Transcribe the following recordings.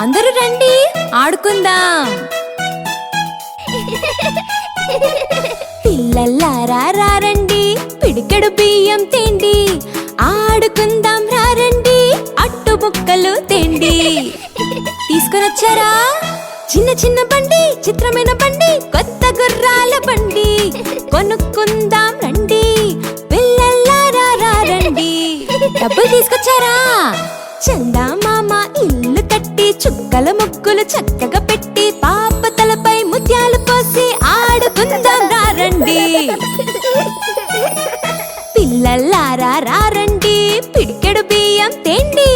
అందరూ రండి ఆడుకుందాం. పిల్లల్లారా రండి, పిడికెడు బియ్యం తేండి, ఆడుకుందాం రండి, అట్టు ముక్కలు తేండి. తీసుకొనొచ్చారా చిన్న చిన్న బండి, చిత్రమైన బండి, కొత్త గుర్రాల బండి, కొనుక్కుందాం రండి పిల్లల్లారా రండి. డబ్బులు తీసుకొచ్చారా? చందమామ ఇల్లు కట్టి, చుక్కల ముగ్గులు చక్కగా పెట్టి, పాప తలపై ముత్యాలు పోసి ఆడుకుందాం రండి. పిల్లల్లారా రండి, పిడికెడు బియ్యం తేండి,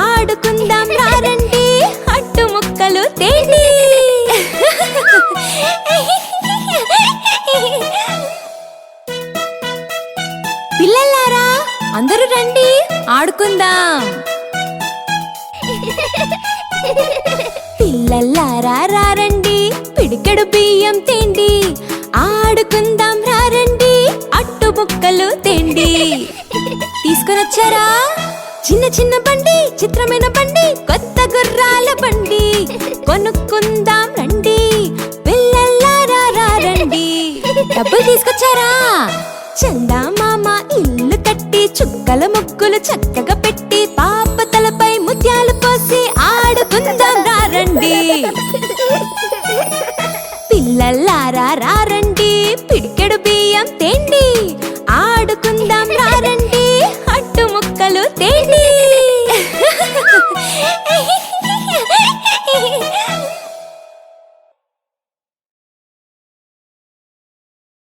ఆడుకుందాం రండి, అట్టు ముక్కలు తేండి. పిల్లల్లారా అందరూ రండి ఆడుకుందాం. పిల్లల్లారా రండి, పిడికెడు బియ్యం తేండి, ఆడుకుందాం రండి, అట్టు ముక్కలు తేండి. తీసుకొనొచ్చారా? చిన్న చిన్న బండి, చిత్రమైన బండి, కొత్త గుర్రాల బండి, కొనుక్కుందాం రండి పిల్లల్లారా రండి. డబ్బులు తీసుకొచ్చారా? చందమామ ఇల్లు కట్టి, చుక్కల ముగ్గులు చక్కగా పెట్టి, పాప తలపై ముత్యాలు పోసి ఆడుకుందాం రండి.